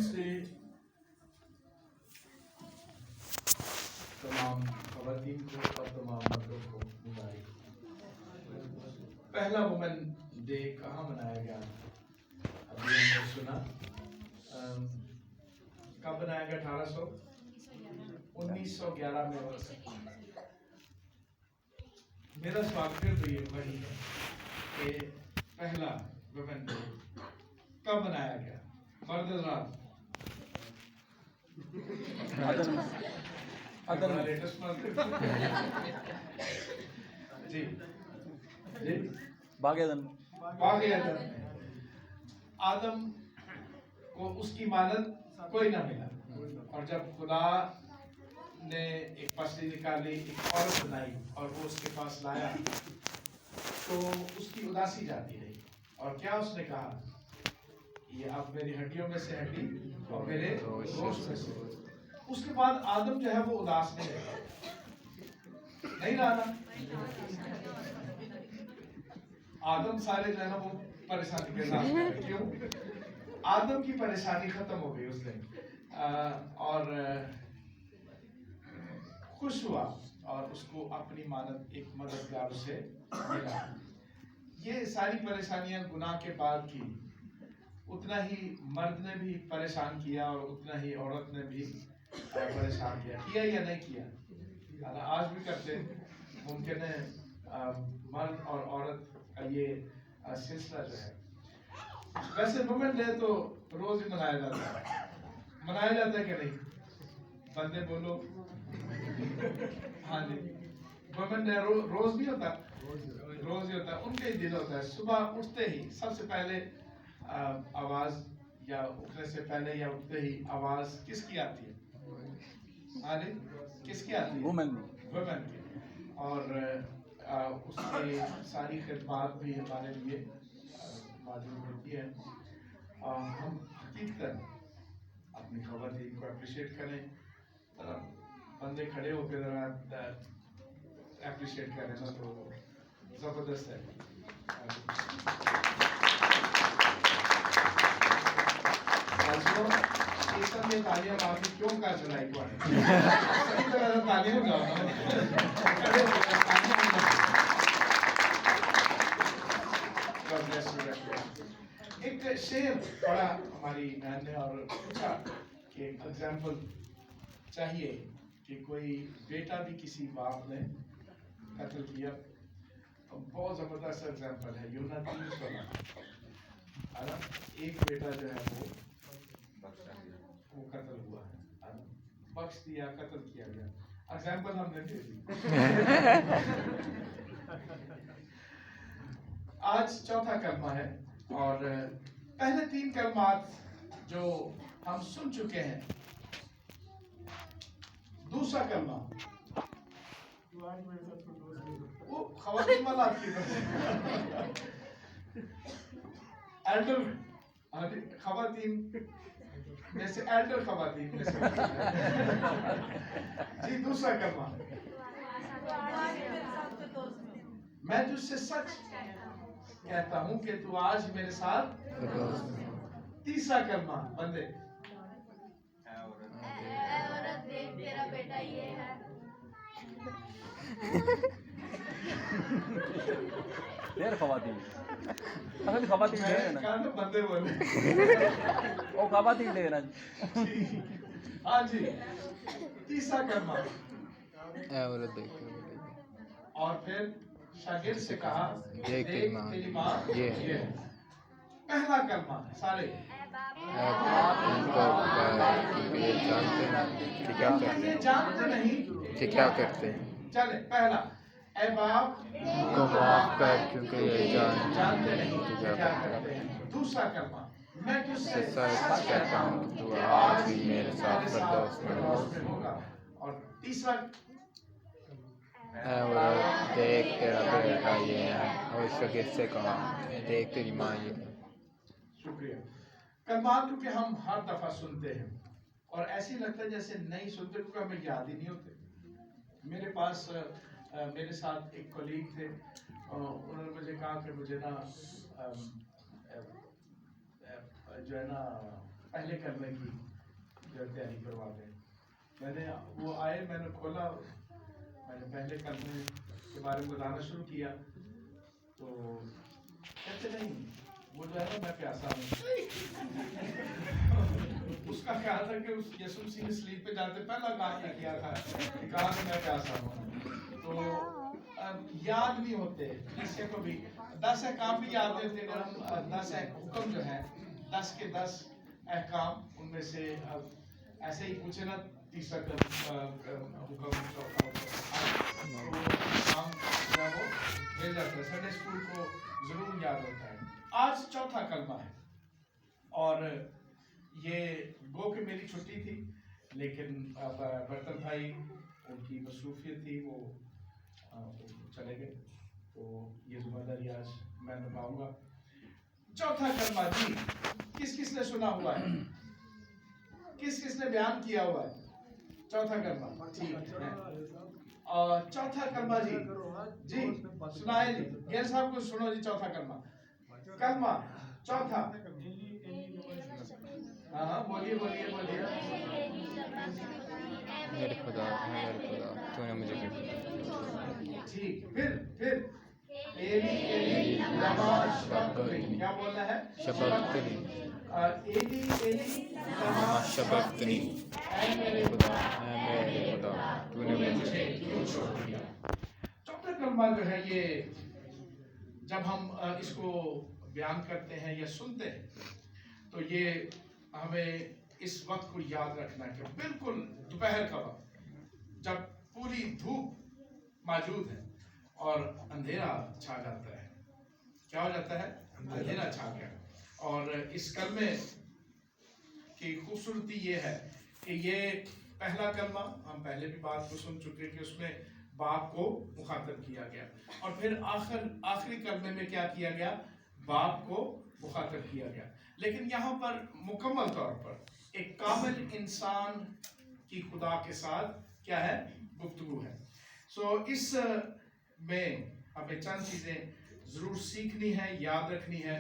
से तमाम ख़वातीन को और तमाम मर्दों को मुबारक। पहला वुमेन डे कहाँ मनाया गया? अभी हमने सुना कब बनाया गया? 1911 में। मेरा सवाल फिर भी वही है कि पहला वुमेन डे कब बनाया गया? मर्द रात लेटेस्ट जी जी बागेदन आदम को उसकी मानद कोई ना मिला, और जब खुदा ने एक पसली निकाली, एक औरत बनाई और वो उसके पास लाया तो उसकी उदासी जाती रही। और क्या उसने कहा? ये अब मेरी हड्डियों में से हड्डी और मेरे गोश्त में से। उसके बाद आदम जो है वो उदास नहीं रहा ना। आदम सारे जो है ना वो परेशानी के साथ। क्यों? आदम की परेशानी खत्म हो गई उस दिन, और खुश हुआ और उसको अपनी मानद एक मददगार से मिला। ये सारी परेशानियां गुनाह के बाद की, उतना ही मर्द ने भी परेशान किया और उतना ही औरत ने भी परेशान किया या नहीं किया? आज भी करते मुमकिन है। मर्द और औरत का ये सिलसिला जो है, वैसे वुमेन डे तो रोज ही मनाया जाता है कि नहीं? बंदे बोलो हाँ जी। वुमेन डे रोज नहीं होता, रोज ही होता है। उनका ही दिन होता है। सुबह उठते ही सबसे पहले आवाज, या उठने से पहले या उठते ही आवाज किसकी आती है? हाँ जी, किसकी आती है? वुमेन की। और उसकी सारी खिदमत भी हमारे लिए मौजूद होती है। हम हकीकतन अपनी ख़वातीन को अप्रिशिएट करें। बंदे खड़े होकर अप्रिशिएट करें ना तो ज़बरदस्त है। ये तालियां आपने क्यों का चलाई को है? सही तरह से तालियां बजाओ। एक शेर पढ़ा हमारी बहन ने और पूछा कि एग्जाम्पल चाहिए कि कोई बेटा भी किसी बाप ने कत्ल किया। तो बहुत जबरदस्त एग्जाम्पल है यूना 3:16, है ना? एक बेटा जो है वो कत्ल हुआ है, बख्श दिया, कत्ल किया गया। एग्जाम्पल हमने दे दी। आज चौथा कलमा है और पहले 3 कलमात जो हम सुन चुके हैं। दूसरा कलमा वो ख़वातीन वाला आपकी एल्डर ख़वातीन जैसे एल्डर ख़वातीन जैसे जी। दूसरा कलमा, मैं तुझसे सच कहता हूँ कि तू आज मेरे साथ। तीसरा कलमा बंदे, औरत देख तेरा बेटा ये है। यार ख़वातीन असल ख़वातीन डे है ना, तो बंदे बोले ओ ख़वातीन डे है ना। हाँ जी। तीसरा कलमा, औरत देख और फिर शागिर्द से कहा देख तेरी माँ ये है। पहला कलमा सारे जानते नहीं कि क्या करते हैं। चले पहला, ऐ बाप को माफ कर क्योंकि ये जानते नहीं कि क्या करते हैं। दूसरा कलमा, मैं तुझसे सच कहता हूँ कि तू आज भी मेरे साथ फिरदौस में होगा। और तीसरा, औरत देख तेरा बेटा ये है। और शागिर्द से कहा देख तेरी माँ ये है। शुक्रिया। कलमात क्योंकि हम हर दफा सुनते हैं और ऐसे लगता है जैसे नहीं सुनते क्योंकि हमें याद ही नहीं होते। मेरे पास मेरे साथ एक कलीग थे, उन्होंने मुझे कहा कि मुझे ना जो है ना पहले कलमे की जो तैयारी करवाते हैं। मैंने वो आए, मैंने खोला, मैंने पहले कलमे के बारे में बताना शुरू किया तो कहते नहीं वो जो है ना मैं प्यासा हूँ। उसका ख्याल था कि उस यीशु मसीह ने स्लीप पे जाते पहला काम क्या किया था कि कहा कि मैं प्यासा हूँ। तो याद नहीं होते किसी को भी 10 अहकाम भी याद नहीं होते। अगर हम 10 हुक्म जो है 10 के 10 अहकाम उनमें से ऐसे ही पूछे ना तीसरा हुक्म काम जो वो मिल जाता है। संडे स्कूल को जरूर याद होता है। आज चौथा कलमा है और ये गो के मेरी छुट्टी थी लेकिन बर्तन भाई उनकी मसरूफियत थी, वो चले गए, तो ये जिम्मेदारी आज मैं निभाऊंगा। चौथा कलमा जी किस किसने सुना हुआ है, किस किसने बयान किया हुआ है? चौथा कलमा ठीक है। और चौथा कलमा जी सुनाए जी, गेल साहब को सुनो जी। चौथा कलमा चौथा, हाँ बोलिए बोलिए बोलिए। मेरे खुदा तूने मुझे ठीक, फिर एली एली लमा शबक्तनी, क्या बोलना है? शबक्तनी, एली एली लमा शबक्तनी, ऐ मेरे खुदा तूने मुझे क्यों छोड़ दिया। चौथा कलमा जो है ये जब हम इसको बयान करते हैं या सुनते हैं तो ये हमें इस वक्त को याद रखना है कि बिल्कुल दोपहर का वक्त जब पूरी धूप मौजूद है और अंधेरा छा जाता है। क्या हो जाता है? अंधेरा छा गया। और इस कलमे की खूबसूरती ये है कि ये पहला कलमा हम पहले भी बात को सुन चुके कि उसमें बाप को मुखातब किया गया और फिर आखिरी कलमे में क्या किया गया? बाप को मुखातब किया गया। लेकिन यहाँ पर मुकम्मल तौर पर एक कामिल इंसान की खुदा के साथ क्या है? गुफ्तगू है। सो इस में हमें चंद चीजें जरूर सीखनी है, याद रखनी है।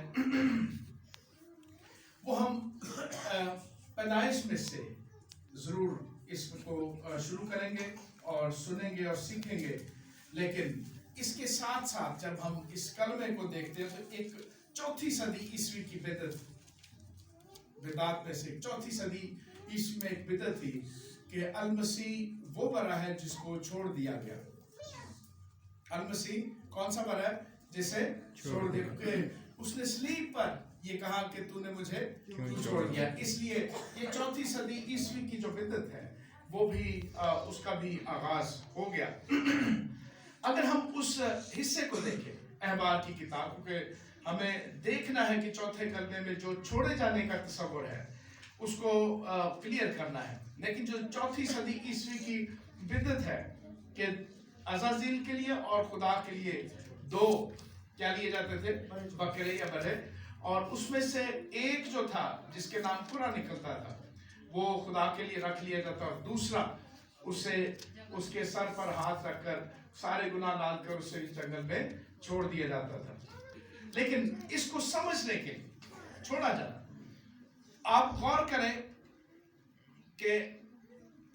वो हम पैदाइश में से जरूर इसको शुरू करेंगे और सुनेंगे और सीखेंगे, लेकिन इसके साथ साथ जब हम इस कलमे को देखते हैं तो एक चौथी सदी ईस्वी की बिदात में से चौथी सदी ईस्वी में एक बिदअत थी कि अल-मसीह वो बरा है जिसको छोड़ दिया गया। अल-मसीह कौन सा बरा है? जिसे छोड़ दिया। उसने स्लीप पर ये कहा कि तूने मुझे क्यों छोड़ दिया। इसलिए ये चौथी सदी ईस्वी की जो बिदअत है वो भी उसका भी आगाज हो गया। अगर हम उस हिस्से को देखें अहबार की किताब के, हमें देखना है कि चौथे कलमे में जो छोड़े जाने का तस्वर है उसको क्लियर करना है। लेकिन जो चौथी सदी ईस्वी की बिदअत है कि अज़ाज़ील के लिए और खुदा के लिए दो क्या लिए जाते थे? बकरे या बड़े, और उसमें से एक जो था जिसके नाम पूरा निकलता था वो खुदा के लिए रख लिया जाता और दूसरा उसे उसके सर पर हाथ रखकर सारे गुनाह डालकर उसे इस जंगल में छोड़ दिया जाता था। लेकिन इसको समझने के लिए छोड़ा जाना, आप गौर करें कि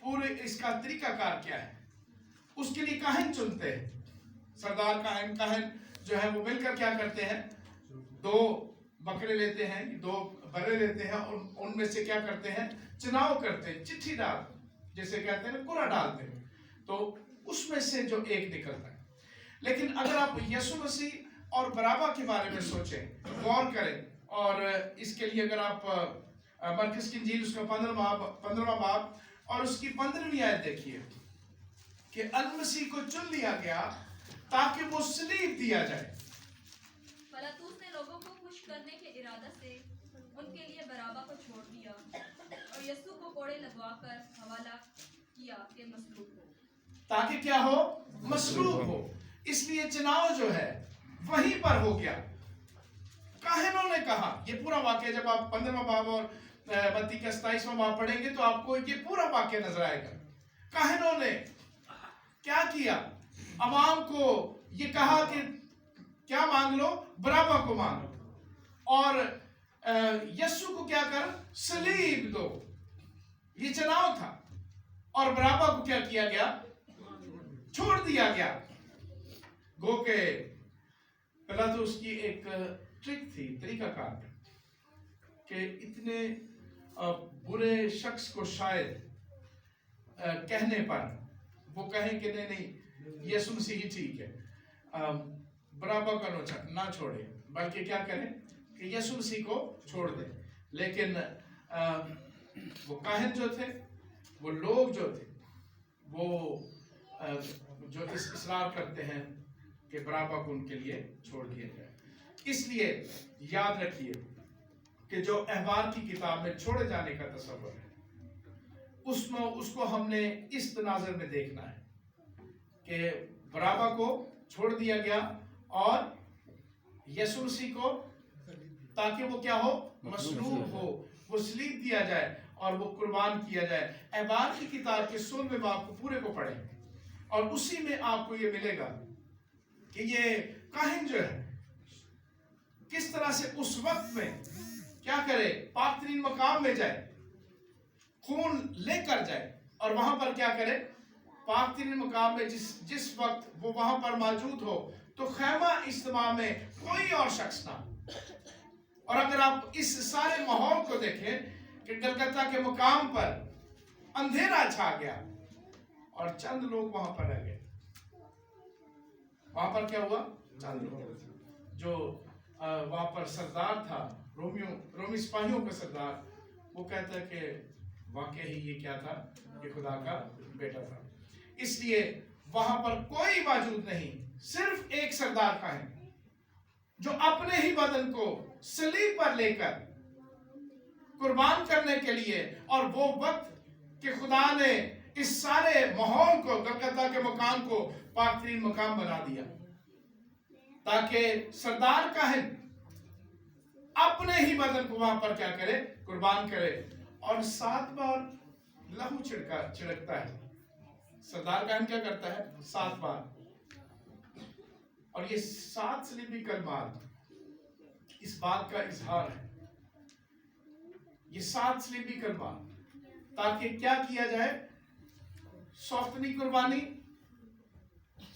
पूरे इसका तरीकाकार क्या है। उसके लिए काहिन चुनते हैं, सरदार काहिन जो है वो मिलकर क्या करते हैं? दो बकरे लेते हैं, दो बर्रे लेते हैं और उनमें से क्या करते हैं? चुनाव करते हैं, चिट्ठी डाल जैसे कहते हैं ना, कुरा डालते हैं, तो उसमें से जो एक निकलता है। लेकिन अगर आप यीशु मसीह और बराबा के बारे में सोचें, गौर करें, और इसके लिए अगर आप मरकस की इंजील उसका 15वां बाब और उसकी 15वीं आयत देखिए कि अल-मसीह को चुन लिया गया ताकि वो सलीब दिया जाए। पिलातुस ने लोगों को खुश करने के इरादे से उनके लिए बराबा को छोड़ दिया और यीशु को कोड़े लगवाकर हवाला किया कि मसलूब हो, ताकि क्या हो? मसलूब हो। इसलिए चुनाव जो है वहीं पर हो गया। काहिनों ने कहा, ये पूरा वाक्य जब आप 15वां बाब और मत्ती का 27वां बाब पढ़ेंगे तो आपको ये पूरा वाक्य नजर आएगा। काहिनों ने क्या किया? अवाम को ये कहा कि क्या मांग लो? बराबा को मांगो। और यीशु को क्या कर, सलीब दो, ये चुनाव था। और बराबा को क्या किया गया, छोड़ दिया गया। गो के पिलातुस की एक ट्रिक थी, तरीकाकार, कि इतने बुरे शख्स को शायद कहने पर वो कहें कि नहीं नहीं यीशु मसीह ही ठीक है, बराबा का ना छोड़े, बल्कि क्या करें कि यीशु मसीह को छोड़ दे। लेकिन वो काहिन जो थे, वो लोग जो थे, वो जो इसरार करते हैं कि बराबा को उनके लिए छोड़ दिया जाए। इसलिए याद रखिए कि जो अहबार की किताब में छोड़े जाने का तस्वर है, उसमें उसको हमने इस तनाज़र में देखना है कि बराबा को छोड़ दिया गया और यीशु मसीह को, ताकि वो क्या हो, मसलूब हो, वो सलीब दिया जाए और वो कुर्बान किया जाए। अहबार की किताब के 16वें बाब को पूरे को पढ़ें और उसी में आपको ये मिलेगा कि ये काहिन जो है किस तरह से उस वक्त में क्या करे, पाक तरीन मकाम में जाए, खून लेकर जाए और वहां पर क्या करे, पाक तरीन मकाम में जिस वक्त वो वहां पर मौजूद हो तो खैमा इज्तिमा में कोई और शख्स ना। और अगर आप इस सारे माहौल को देखें कि गलगता के मुकाम पर अंधेरा छा गया और चंद लोग वहां पर रह गए। वहां पर क्या हुआ, चंद लोग, जो वहां पर सरदार था, रोमी सिपाहियों का सरदार, वो कहता है कि वाकई ही ये क्या था, ये खुदा का बेटा था। इसलिए वहां पर कोई मौजूद नहीं, सिर्फ एक सरदार का है जो अपने ही बदन को सलीब पर लेकर कुर्बान करने के लिए, और वो वक्त कि खुदा ने इस सारे माहौल को, गलगता के मकाम को पाक तरीन मकाम बना दिया, ताकि सरदार काहिन अपने ही बदन को वहां पर क्या करे, कुर्बान करे। और 7 बार लहू छिड़कता है। सरदार काहिन क्या करता है, 7 बार। और ये 7 सलीबी कलमात इस बात का इजहार है, ये 7 सलीबी कलमात, ताकि क्या किया जाए, सौफ्तनी कुर्बानी,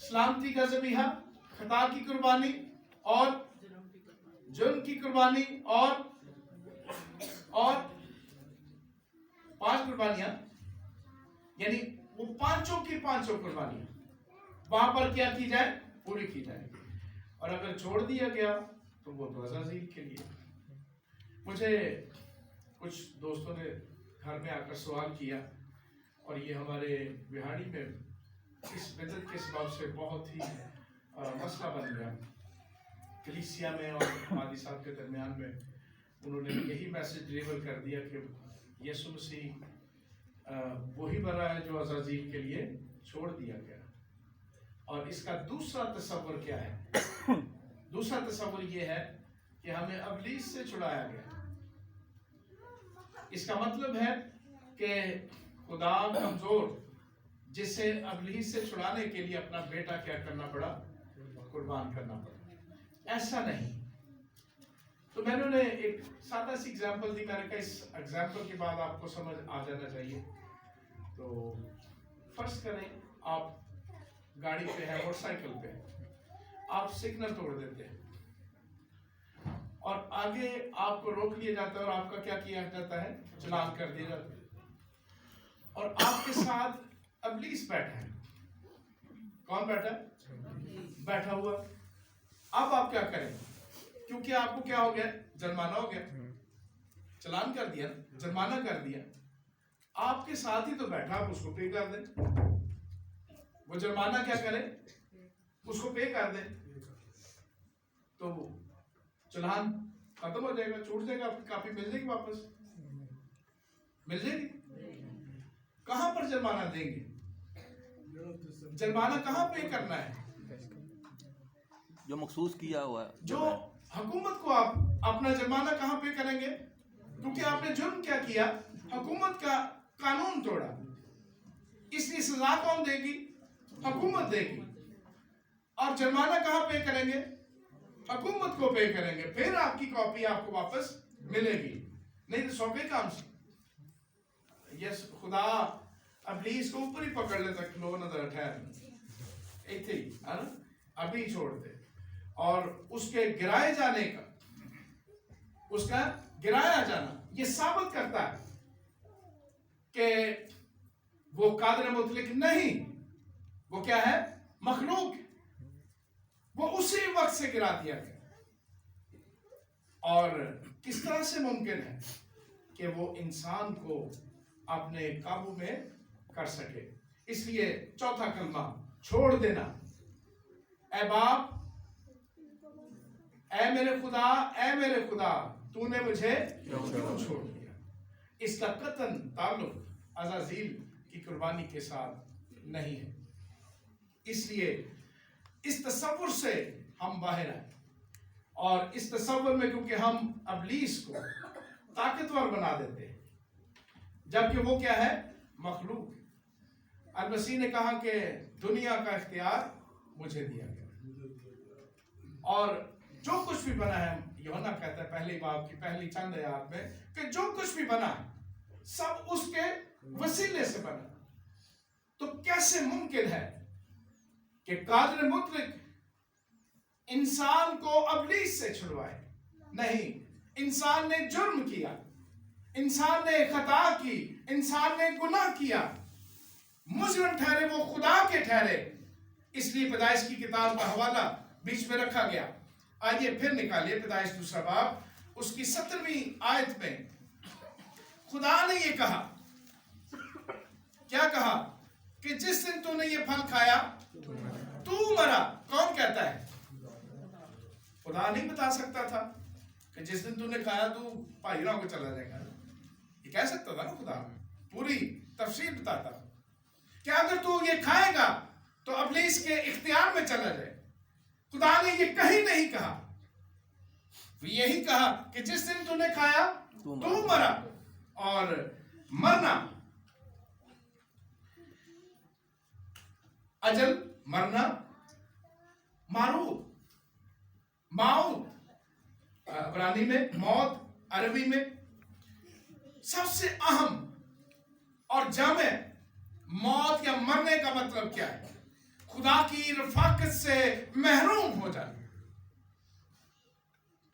सलामती का ज़बीहा, खता की कुर्बानी और जुर्म की कुर्बानी और 5 कुर्बानियां, यानी वो पांचों की पांचों कुर्बानियां वहां पर क्या की जाए, पूरी की जाए। और अगर छोड़ दिया गया तो वो तो अज़ाज़ील के लिए। मुझे कुछ दोस्तों ने घर में आकर सवाल किया और ये हमारे बिहाड़ी में इस बिदअत के सबब से बहुत ही मसला बन गया। कलीसिया में और हमारी साहब के दरमियान में उन्होंने यही मैसेज डिलीवर कर दिया कि यीशु मसीह वही बरा है जो अज़ाज़ील के लिए छोड़ दिया गया। और इसका दूसरा तस्वर क्या है, दूसरा तस्वर ये है कि हमें अबलीस से छुड़ाया गया। इसका मतलब है कि खुदा कमजोर, जिसे अबलीस से छुड़ाने के लिए अपना बेटा क्या करना पड़ा, कुर्बान करना पड़ा। ऐसा नहीं। तो मैंने एक सादा सी एग्जांपल दी, मैंने कहा इस एग्जांपल के बाद आपको समझ आ जाना चाहिए। तो फर्ज करें आप गाड़ी पे है, मोटरसाइकिल पे, आप सिग्नल तोड़ देते हैं और आगे आपको रोक लिया जाता है और आपका क्या किया जाता है, चालान कर दिया जाता है। और आपके साथ अबलीस बैठा है। कौन बैठा है? बैठा हुआ। अब आप क्या करें, क्योंकि आपको क्या हो गया, जुर्माना हो गया, चालान कर दिया, जुर्माना कर दिया, आपके साथ ही तो बैठा, आप उसको पे कर दें। वो जुर्माना क्या करे, उसको पे कर दें, तो चालान खत्म हो जाएगा, छूट जाएगा, आपकी कॉपी मिल जाएगी, वापस मिल जाएगी। कहां पर जुर्माना देंगे, जुर्माना कहां पे करना है, जो मखसूस किया हुआ है, जो हुकूमत को आप अपना जुर्माना कहां पे करेंगे, क्योंकि आपने जुर्म क्या किया, हुकूमत का कानून तोड़ा, इसलिए सजा कौन देगी, हुकूमत देगी। और जुर्माना कहां पे करेंगे, हुकूमत को पे करेंगे, फिर आपकी कॉपी आपको वापस मिलेगी, नहीं तो सौंपे काम से। यस खुदा अब्लीस को ऊपर ही पकड़ लेता, खलो नजर ठहर इथे ही, है ना, अभी छोड़ दे। और उसके गिराए जाने का, उसका गिराया जाना ये साबित करता है कि वो कादिर मुतलक नहीं, वो क्या है, मखलूक, वो उसी वक्त से गिरा दिया गया। और किस तरह से मुमकिन है कि वो इंसान को अपने काबू में कर सके। इसलिए चौथा कलमा छोड़ देना। ऐ बाप, ऐ मेरे खुदा, ऐ मेरे खुदा, तूने मुझे क्यों छोड़ दिया। इसका कतन ताल्लुक अज़ाज़ील की कुर्बानी के साथ नहीं है। इसलिए इस तसव्वुर से हम बाहर आए, और इस तसव्वुर में क्योंकि हम अबलीस को ताकतवर बना देते हैं, जबकि वो क्या है, मखलूक। अल-मसीह ने कहा कि दुनिया का इख्तियार मुझे दिया गया, और जो कुछ भी बना है, यूहन्ना कहता है पहली बाब की पहली चंद आयत में, कि जो कुछ भी बना है सब उसके वसीले से बना। तो कैसे मुमकिन है कि कादिर मुतलक इंसान को अबलीस से छुड़वाए? नहीं, इंसान ने जुर्म किया, इंसान ने खता की, इंसान ने गुनाह किया, मुजरिम ठहरे, वो खुदा के ठहरे। इसलिए पैदाइश की किताब का हवाला बीच में रखा गया। आइए फिर निकालिए पैदाइश दूसरा बाब, उसकी 17वीं आयत में खुदा ने ये कहा, क्या कहा, कि जिस दिन तूने ये फल खाया तू मरा। कौन कहता है? खुदा नहीं बता सकता था कि जिस दिन तूने खाया तू पहाड़ों को चला जाएगा। ये कह सकता था ना खुदा, पूरी तफसील बताता कि अगर तू ये खाएगा तो अबलीस के इख्तियार में चला जाए। खुदा ने ये कहीं नहीं कहा, यही कहा कि जिस दिन तूने खाया तू मरा। और मरना, अजल, मरना, मारूफ, मौत, इब्रानी में मौत, अरबी में सबसे अहम और जामे मौत या मरने का मतलब क्या है? खुदा की रफाकत से महरूम हो जाना।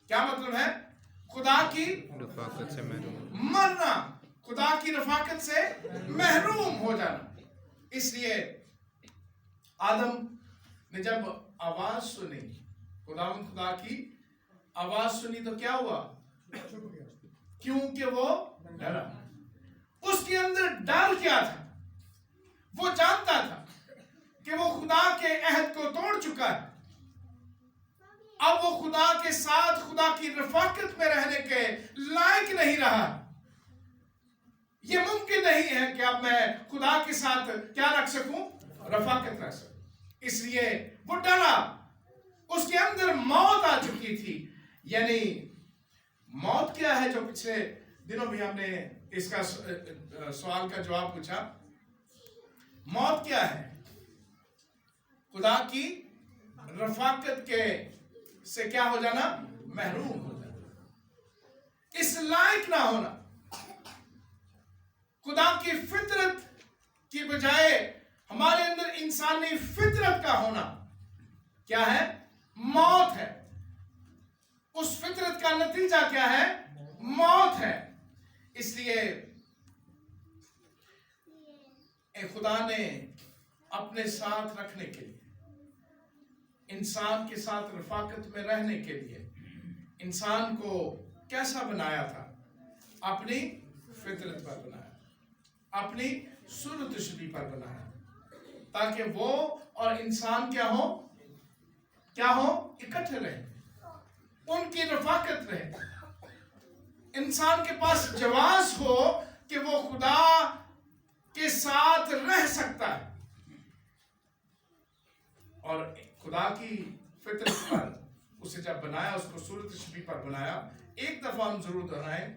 क्या मतलब है? खुदा की रफाकत से महरूम, मरना, खुदा की रफाकत से महरूम हो जाना। इसलिए आदम ने जब आवाज सुनी, खुदा की आवाज सुनी, तो क्या हुआ? क्योंकि वो डरा। उसके अंदर डर क्या था? वो जानता था कि वो खुदा के अहद को तोड़ चुका है। अब वो खुदा के साथ, खुदा की रफाकत में रहने के लायक नहीं रहा। ये मुमकिन नहीं है कि अब मैं खुदा के साथ क्या रख सकूं? रफाकत रख सकूं। इसलिए वो डरा, उसके अंदर मौत आ चुकी थी। यानी मौत क्या है, जो पिछले दिनों भी हमने इसका सवाल का जवाब पूछा। मौत क्या है? खुदा की रफाकत के से क्या हो जाना? महरूम हो जाना, इस लायक ना होना। खुदा की फितरत की बजाय हमारे अंदर इंसानी फितरत का होना क्या है? मौत है। उस फितरत का नतीजा क्या है? मौत है। इसलिए खुदा ने अपने साथ रखने के लिए, इंसान के साथ रफाकत में रहने के लिए इंसान को कैसा बनाया था? अपनी फितरत पर बनाया, अपनी सूरत शुदी पर बनाया, ताकि वो और इंसान क्या हो? इकट्ठे रहे, उनकी रफाकत रहे। इंसान के पास जवाज हो कि वो खुदा के साथ रह सकता है। और खुदा की फितरत पर उसे जब बनाया, उसको सूरत शबीह पर बनाया। एक दफा हम जरूर दोहराएं,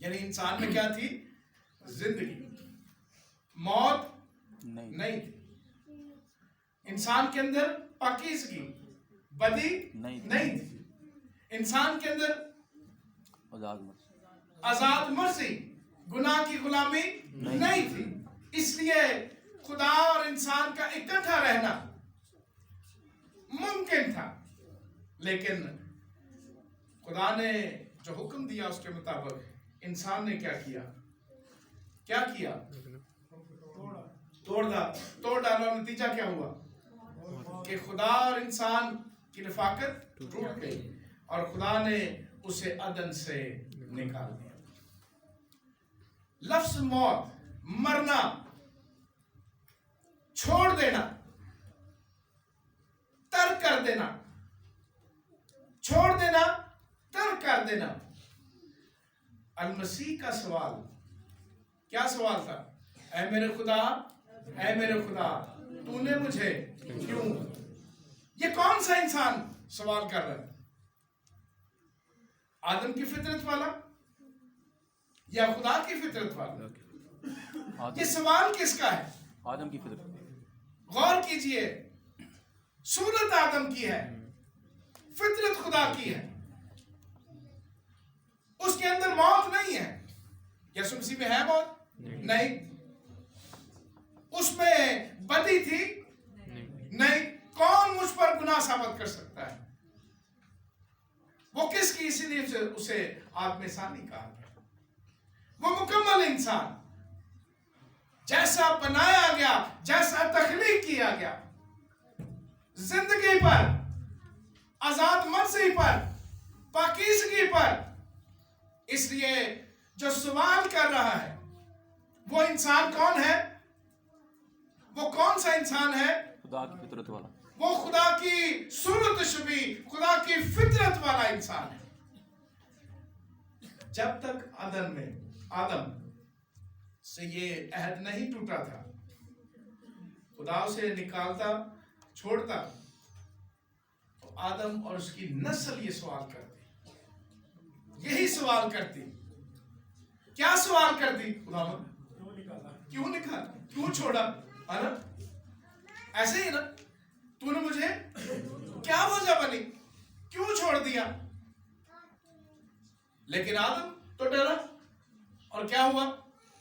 यानी इंसान में क्या थी? जिंदगी, मौत नहीं थी। इंसान के अंदर पाकीज़गी, बदी नहीं थी। इंसान के अंदर आजाद मर्जी, गुनाह की गुलामी नहीं थी। इसलिए खुदा और इंसान का इकट्ठा रहना मुमकिन था। लेकिन खुदा ने जो हुक्म दिया उसके मुताबिक इंसान ने क्या किया? तोड़ डाला। नतीजा क्या हुआ कि खुदा और इंसान की रफाकत टूट गई और खुदा ने उसे अदन से निकाल दिया। लफ्ज मौत, मरना, छोड़ देना, तर्क कर देना, छोड़ देना, तर्क कर देना। अल-मसीह का सवाल क्या सवाल था? ऐ मेरे खुदा तूने मुझे क्यों? ये कौन सा इंसान सवाल कर रहा है? आदम की फितरत वाला या खुदा की फितरत वाला? ये सवाल किसका है? आदम की फितरत। गौर कीजिए, सूरत आदम की है, फितरत खुदा की है। उसके अंदर मौत नहीं है। यीशु मसीह में है मौत? नहीं। उसमें बदी थी? नहीं। कौन मुझ पर गुनाह साबित कर सकता है? वो किसकी? इसीलिए उसे आदम सानी कहा गया। वो मुकम्मल इंसान, जैसा बनाया गया, जैसा तख्लीक किया गया, जिंदगी पर, आजाद मर्जी पर, पाकीज़गी पर। इसलिए जो सवाल कर रहा है वो इंसान कौन है? वो कौन सा इंसान है? खुदा की फितरत वाला। वो खुदा की सूरत शबी, खुदा की फितरत वाला इंसान है। जब तक आदम से ये अहद नहीं टूटा था, खुदा उसे निकालता, छोड़ता, तो आदम और उसकी नस्ल ये सवाल करती, यही सवाल करती। क्या सवाल करती? खुदा क्यों निकाला, क्यों छोड़ा? है ना? ऐसे ही ना, तूने मुझे क्या वजह बनी, क्यों छोड़ दिया? लेकिन आदम तो डरा और क्या हुआ?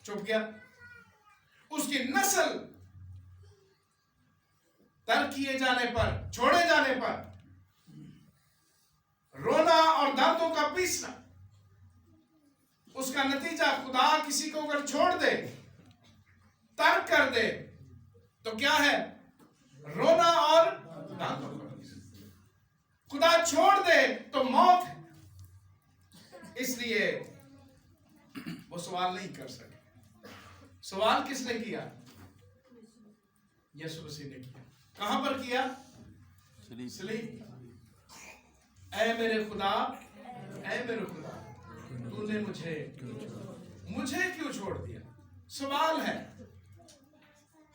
चुप गया। उसकी नस्ल तर्क किए जाने पर, छोड़े जाने पर, रोना और दांतों का पीसना, उसका नतीजा खुदा किसी को अगर छोड़ दे, तर्क कर दे, तो क्या है? रोना और दांतों का पीसना। खुदा छोड़ दे तो मौत है। इसलिए वो सवाल नहीं कर सके। सवाल किसने किया? यीशु मसीह ने किया। कहां पर किया? सलीब। ऐ मेरे खुदा तूने मुझे क्यों छोड़ दिया? सवाल है।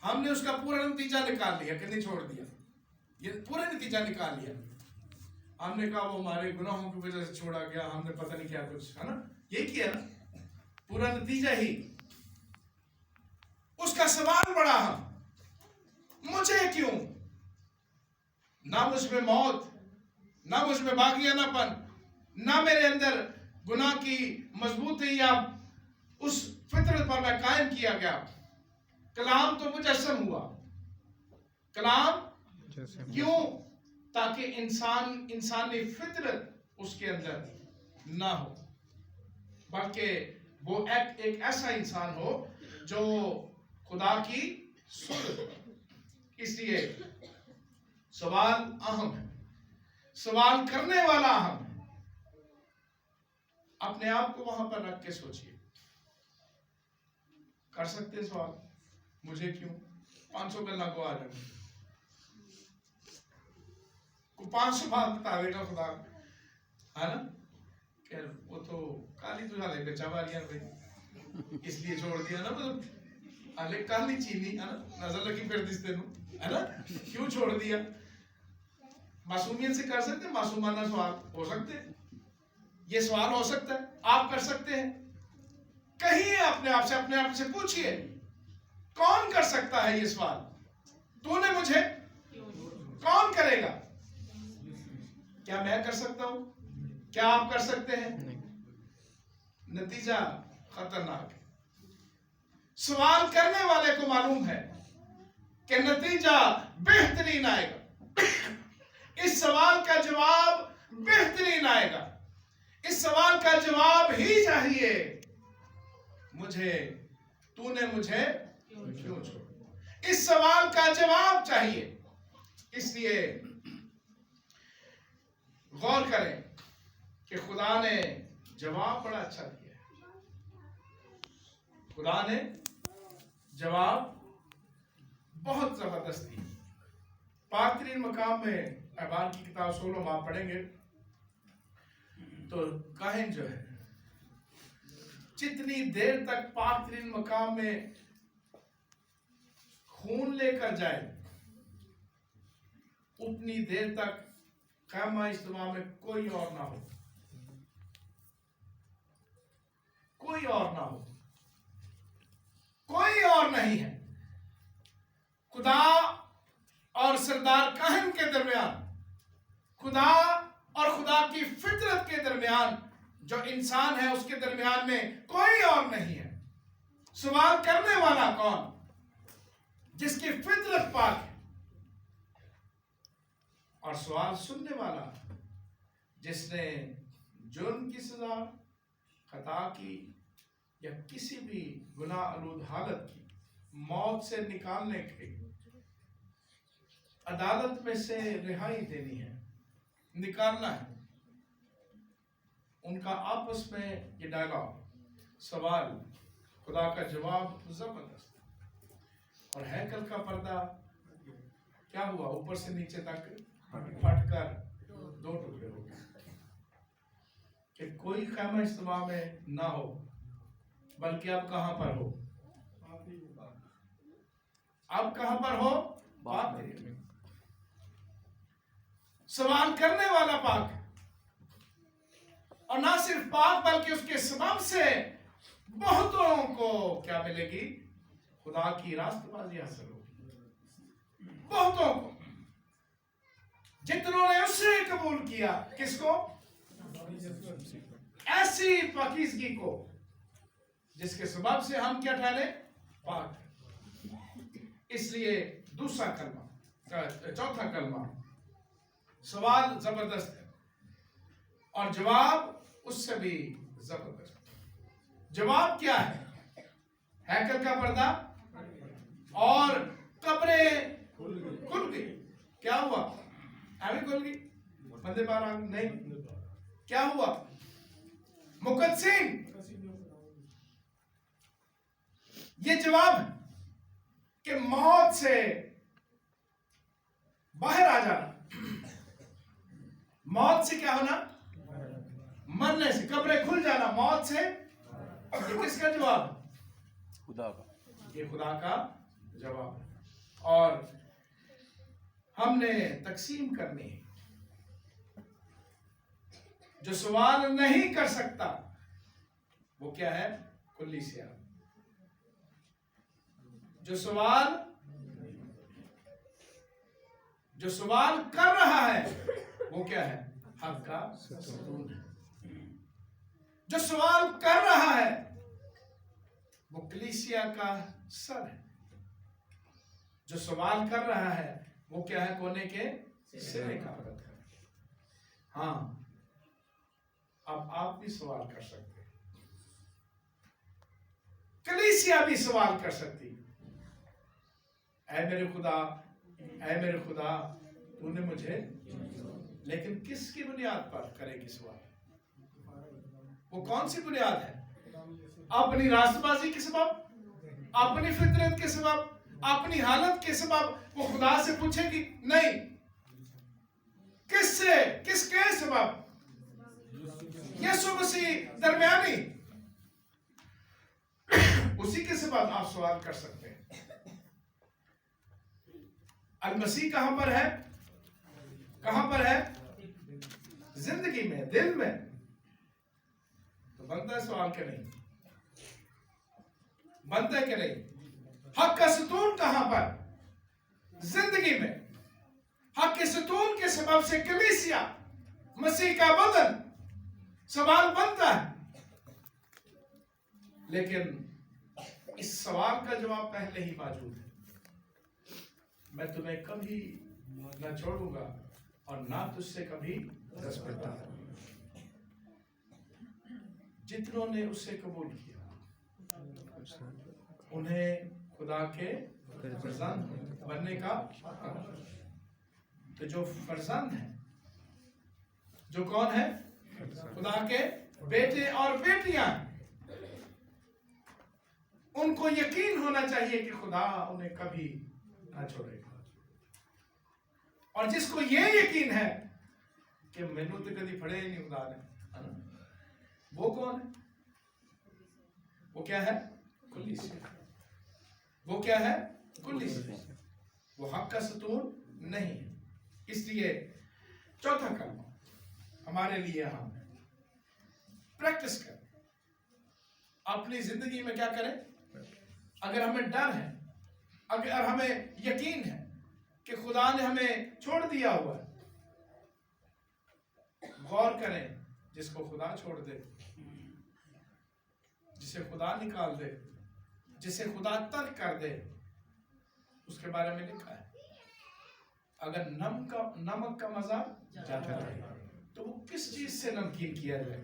हमने उसका पूरा नतीजा निकाल लिया कि नहीं छोड़ दिया, ये पूरा नतीजा निकाल लिया। हमने कहा वो हमारे गुनाहों की वजह से छोड़ा गया, हमने पता नहीं क्या कुछ, है ना? ये किया ना, पूरा नतीजा ही। उसका सवाल बड़ा है, मुझे क्यों? ना मुझ में मौत, ना मुझ में बागियानापन, ना मेरे अंदर गुनाह की मजबूती या उस फितरत पर मैं कायम किया गया। कलाम तो मुजस्सम हुआ। कलाम क्यों? ताकि इंसानी फितरत उसके अंदर ना हो, बल्कि वो एक ऐसा इंसान हो जो खुदा की सूरत। इसलिए सवाल अहम है, सवाल करने वाला अहम है। अपने आप को वहां पर रख के सोचिए, कर सकते सवाल, मुझे क्यों? 500 गल्ला को आ जाए, को 500 बात बता देगा खुदा, है ना? कि वो तो काली तुझा ले बेचा वालियां भाई, इसलिए छोड़ दिया ना, मतलब अले काली चीनी, है ना? नजर लगी फिर दिस तेनू, है ना? क्यों छोड़ दिया? मासूमियत से कर सकते, मासूमाना सवाल हो सकते, ये सवाल हो सकता है, आप कर सकते हैं। कहिए अपने आप से पूछिए, कौन कर सकता है ये सवाल? तूने मुझे, कौन करेगा? क्या मैं कर सकता हूं? क्या आप कर सकते हैं? नतीजा खतरनाक है। सवाल करने वाले को मालूम है कि नतीजा बेहतरीन आएगा, इस सवाल का जवाब बेहतरीन आएगा, इस सवाल का जवाब ही चाहिए, मुझे, तूने मुझे क्यों छोड़ा, इस सवाल का जवाब चाहिए। इसलिए गौर करें कि खुदा ने जवाब बड़ा अच्छा दिया है। खुदा ने जवाब बहुत जबरदस्त दिया। पाक तरीन मकाम में अहबार की किताब 16 में आप पढ़ेंगे तो काहिन जो है जितनी देर तक पाक तरीन मकाम में खून लेकर जाए उतनी देर तक क़यामा इज्तिमा में कोई और ना हो, कोई और ना हो, कोई और नहीं है। खुदा और सरदार काहिन के दरमियान, खुदा और खुदा की फितरत के दरमियान, जो इंसान है उसके दरमियान में कोई और नहीं है। सवाल करने वाला कौन? जिसकी फितरत पाक है, और सवाल सुनने वाला जिसने जुर्म की सजा, खता की या किसी भी गुनाह आलूद हालत की मौत से निकालने के अदालत में से रिहाई देनी है, निकालना है। उनका आपस में ये डायलॉग, सवाल, खुदा का जवाब जबरदस्त। और हैकल का पर्दा क्या हुआ? ऊपर से नीचे तक फटकर 2 टुकड़े हो गए कि कोई क़यामा इज्तिमा में ना हो, बल्कि अब कहां पर हो? अब कहां पर हो? पाक में। सवाल करने वाला पाक, और ना सिर्फ पाक बल्कि उसके सबब से बहुतों को क्या मिलेगी? खुदा की रास्तबाजी हासिल होगी। बहुतों को, जितनों ने उससे कबूल किया, किसको? ऐसी पाकीज़गी को जिसके सबब से हम क्या ठहरे? पाक। इसलिए दूसरा कलमा, चौथा कलमा, सवाल जबरदस्त है और जवाब उससे भी जबरदस्त। जवाब क्या है? हैकल का पर्दा और कब्रें खुल गई। क्या हुआ? अभी खुल गई, बंदे बाहर आ गए? नहीं। क्या हुआ? मुकद्दसीन, ये जवाब है कि मौत से बाहर आ जाना। मौत से क्या होना? मरने से, कब्रें खुल जाना, मौत से। ये किसका जवाब? खुदा का। ये खुदा का जवाब है। और हमने तकसीम करनी है। जो सवाल नहीं कर सकता वो क्या है? कुल्लिसिया। जो सवाल कर रहा है वो क्या है? हक का सतून है। जो सवाल कर रहा है वो कलीसिया का सर है। जो सवाल कर रहा है वो क्या है? कोने के सिरे का पत्थर है। हाँ, अब आप भी सवाल कर सकते हैं, कलीसिया भी सवाल कर सकती। ऐ मेरे खुदा, तूने मुझे, लेकिन किसकी बुनियाद पर करेगी सवाल? वो कौन सी बुनियाद है? अपनी रास्तबाजी के सबब, अपनी फितरत के सबब, अपनी हालत के सबब वो खुदा से पूछेगी? नहीं। किससे? किसके सबब? यीशु मसीह दरमियानी, उसी के सबब आप सवाल कर सकते हैं। अल मसीह कहां पर है? कहां पर है? जिंदगी में, दिल में। तो बनता है सवाल के नहीं? बनता है कि नहीं? हक का सतून कहां पर? जिंदगी में। हक के सतून के सबब से कलीसिया, मसीह का बदन, सवाल बनता है। लेकिन इस सवाल का जवाब पहले ही मौजूद है, मैं तुम्हें कभी न छोड़ूंगा और ना तुझसे कभी दस मिटा। जितनों ने उससे कबूल किया उन्हें खुदा के फर्जंद बनने का हक। तो जो फर्जंद है, जो कौन है? खुदा के बेटे और बेटियां, उनको यकीन होना चाहिए कि खुदा उन्हें कभी ना छोड़ेगा। और जिसको ये यकीन है कि मैनू तो कभी फड़े ही नहीं खुदा ने, है ना? वो कौन है? वो क्या है? कुलीसिया। वो क्या है? कुलीसिया। वो हक का सतून नहीं है। इसलिए चौथा कलमा हमारे लिए हम प्रैक्टिस करें, अपनी जिंदगी में क्या करें? अगर हमें डर है, अगर हमें यकीन है कि खुदा ने हमें छोड़ दिया हुआ है, गौर करें, जिसको खुदा छोड़ दे, जिसे खुदा निकाल दे, जिसे खुदा तर्क कर दे, उसके बारे में लिखा है अगर नमक का मजा जाता रहे तो वो किस चीज से नमकीन किया जाए?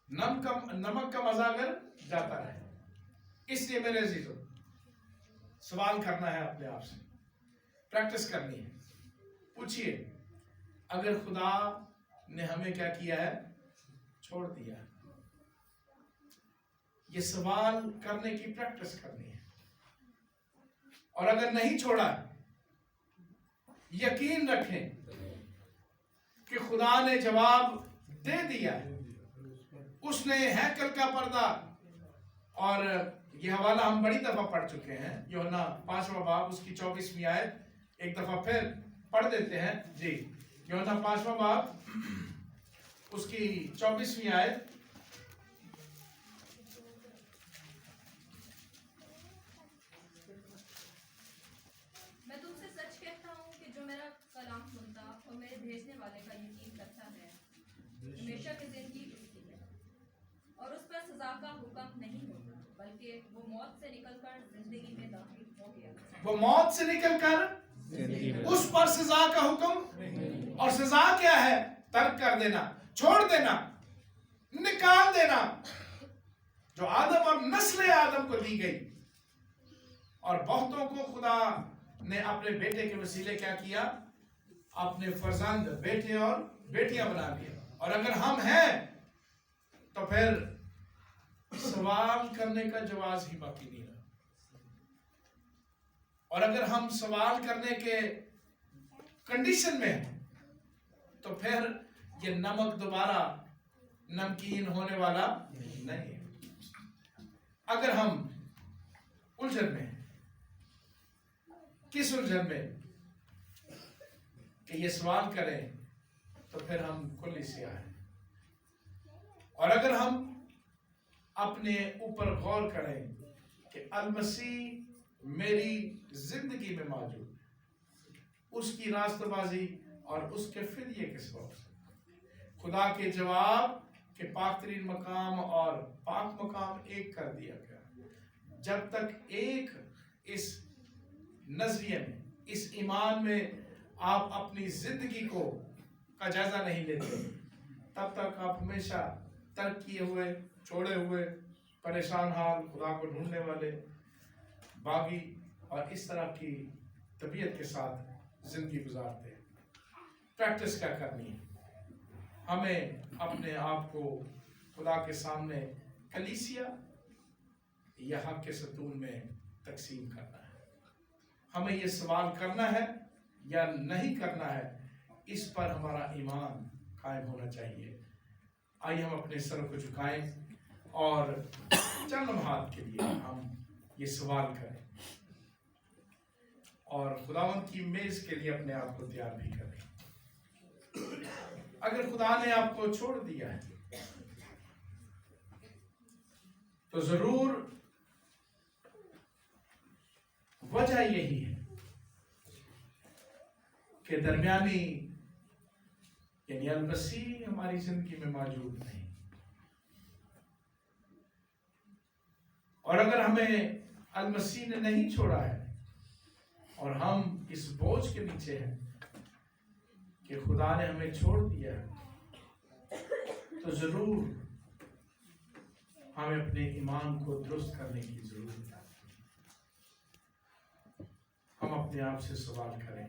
नमक का मजा अगर जाता रहे। इसलिए मेरे अजीजों, सवाल करना है अपने आप से, प्रैक्टिस करनी है। पूछिए, अगर खुदा ने हमें क्या किया है? छोड़ दिया है। ये सवाल करने की प्रैक्टिस करनी है। और अगर नहीं छोड़ा, यकीन रखें कि खुदा ने जवाब दे दिया। उसने हैकल का पर्दा, और ये हवाला हम बड़ी दफा पढ़ चुके हैं, यूहन्ना 5वां बाब उसकी 24वीं आयत, एक दफा फिर पढ़ देते हैं जी। यूहन्ना 5वां बाब उसकी 24वीं आयत। मैं तुमसे सच कहता हूँ कि जो मेरा कलाम सुनता और मेरे भेजने वाले का यकीन करता है, हमेशा की जिंदगी उसकी है, और उस पर सजा का हुक्म नहीं होता, बल्कि वो मौत से निकलकर जिंदगी में दाखिल हो गया। वो मौत से निकलकर उस पर सजा का हुक्म, और सजा क्या है? तर्क कर देना, छोड़ देना, निकाल देना, जो आदम और नस्ल आदम को दी गई। और बहुतों को खुदा ने अपने बेटे के वसीले क्या किया? अपने फर्जंद बेटे और बेटियां बना दिया। और अगर हम हैं तो फिर सवाल करने का जवाब ही बाकी नहीं रहा। और अगर हम सवाल करने के कंडीशन में हैं तो फिर ये नमक दोबारा नमकीन होने वाला नहीं है। अगर हम उलझन में, किस उलझन में कि ये सवाल करें, तो फिर हम कुलीसिया हैं। और अगर हम अपने ऊपर गौर करें कि अल-मसीह मेरी जिंदगी में मौजूद है, उसकी रास्तबाजी और उसके फिदिये के सबब से खुदा के जवाब के पाकतरीन मकाम और पाक मकाम एक कर दिया गया। जब तक एक इस नजरिए में, इस ईमान में आप अपनी जिंदगी का जायजा नहीं लेते, तब तक आप हमेशा तर्क किए हुए, छोड़े हुए, परेशान हाल, खुदा को ढूंढने वाले, बागी और इस तरह की तबीयत के साथ जिंदगी गुजारते हैं। प्रैक्टिस क्या करनी है? हमें अपने आप को खुदा के सामने कलीसिया या हक के सतून में तकसीम करना है। हमें ये सवाल करना है या नहीं करना है, इस पर हमारा ईमान कायम होना चाहिए। आइए हम अपने सर को झुकाएं और चंद लम्हात के लिए हम ये सवाल करें और खुदावंद की मेज के लिए अपने आप को तैयार भी करें। अगर खुदा ने आपको छोड़ दिया है तो जरूर वजह यही है कि दरमियानी यानी अल-मसीह हमारी जिंदगी में मौजूद नहीं। और अगर हमें अल मसीह ने नहीं छोड़ा है और हम इस बोझ के नीचे हैं कि खुदा ने हमें छोड़ दिया है, तो जरूर हमें अपने ईमान को दुरुस्त करने की जरूरत है। हम अपने आप से सवाल करें,